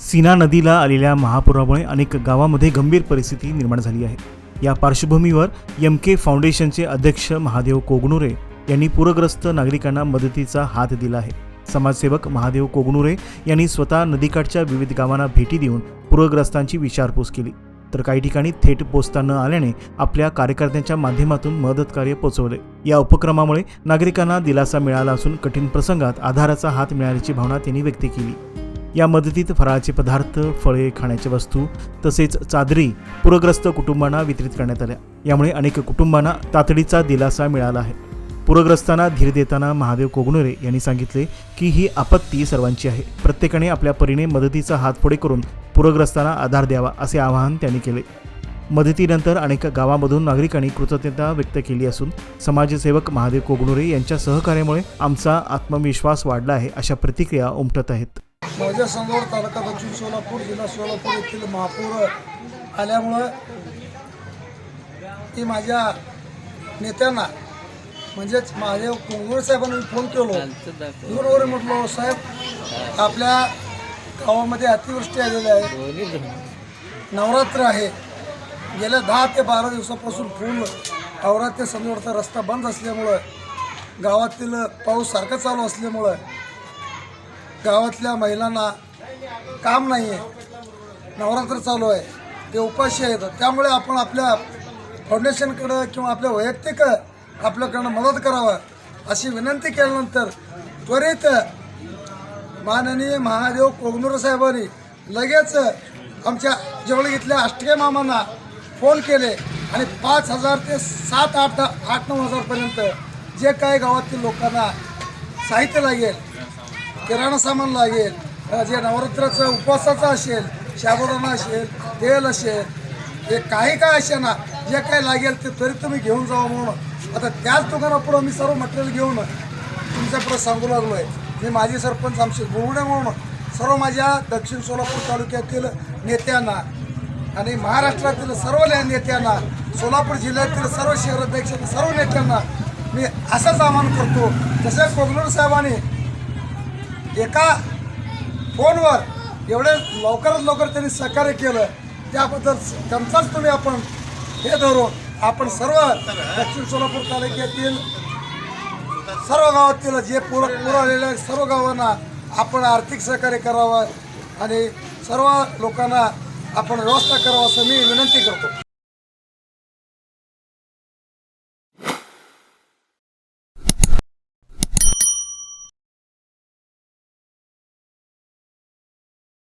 सीना नदीला आलेल्या महापुरामुळे अनेक गावांमध्ये गंभीर परिस्थिती निर्माण झाली आहे। या पार्श्वभूमीवर एमके फाउंडेशनचे अध्यक्ष महादेव कोगनुरे यांनी पूरग्रस्त नागरिकांना मदतीचा हात दिला आहे। समाजसेवक महादेव कोगनुरे यांनी स्वतः नदीकाठच्या विविध गावांना भेटी देऊन पूरग्रस्तांची विचारपूस केली, तर काही ठिकाणी थेट पोचता न आल्याने आपल्या कार्यकर्त्यांच्या माध्यमातून मदत कार्य पोहोचवले। या उपक्रमामुळे नागरिकांना दिलासा मिळाला असून कठीण प्रसंगात आधाराचा हात मिळाल्याची भावना त्यांनी व्यक्त केली। या मदतीत फराळाचे पदार्थ, फळे, खाण्याच्या वस्तू तसेच चादरी पूरग्रस्त कुटुंबांना वितरित करण्यात आल्या। यामुळे अनेक कुटुंबांना तातडीचा दिलासा मिळाला आहे। पूरग्रस्तांना धीर देताना महादेव कोगनुरे यांनी सांगितले की ही आपत्ती सर्वांची आहे, प्रत्येकाने आपल्या परीने मदतीचा हात पुढे करून पूरग्रस्तांना आधार द्यावा असे आवाहन त्यांनी केले। मदतीनंतर अनेक गावांमधून नागरिकांनी कृतज्ञता व्यक्त केली असून समाजसेवक महादेव कोगनुरे यांच्या सहकार्यामुळे आमचा आत्मविश्वास वाढला आहे अशा प्रतिक्रिया उमटत आहेत। माझ्या संगोर तालुका दक्षिण सोलापूर जिल्हा सोलापूर येथील महापूर आल्यामुळं ती माझ्या नेत्यांना म्हणजेच महादेव कोगनुरे साहेबांना फोन केलो। फोनवर म्हटलो, साहेब आपल्या गावामध्ये अतिवृष्टी आलेली आहे, नवरात्र आहे, गेल्या 10 ते 12 दिवसापासून पूल औरात ते संगोरचा रस्ता बंद असल्यामुळं, गावातील पाऊस सारखा चालू असल्यामुळं गावातल्या महिलांना काम नाही आहे, नवरात्र चालू आहे, ते उपाशी आहेत। त्यामुळे आपण आपल्या फाउंडेशनकडं किंवा आपल्या वैयक्तिक आपल्याकडनं मदत करावं अशी विनंती केल्यानंतर त्वरित माननीय महादेव कोगनुरे साहेबांनी लगेच आमच्या जवळ इथल्या अष्टके मामांना फोन केले आणि 5,000 ते 7-8-9 हजारपर्यंत जे काही गावातील लोकांना साहित्य लागेल, किराणा सामान लागेल, जे नवरात्राचं उपवासाचं असेल, साबुदाणा असेल, तेल असेल, हे काही काय असे ना जे काही लागेल ते तरी तुम्ही घेऊन जावं म्हणून आता त्याच दुकानापुढं मी सर्व मटेरियल घेऊन तुमच्यापुढं सांगू लागलो आहे। मी माजी सरपंच आमचे गुरुडे म्हणून सर्व माझ्या दक्षिण सोलापूर तालुक्यातील नेत्यांना आणि महाराष्ट्रातील सर्व नेत्यांना, सोलापूर जिल्ह्यातील सर्व शहराध्यक्ष सर्व नेत्यांना मी असंच आवाहन करतो, जसं कोगनुरे साहेबांनी एका फोनवर एवढे लवकरात लवकर त्यांनी सहकार्य केलं, त्याबद्दल त्यांचाच तुम्ही आपण हे धरून आपण सर्व दक्षिण सोलापूर तालुक्यातील सर्व गावातील जे पूर आलेल्या सर्व गावांना आपण आर्थिक सहकार्य करावं आणि सर्व लोकांना आपण व्यवस्था करावं असं मी विनंती करतो।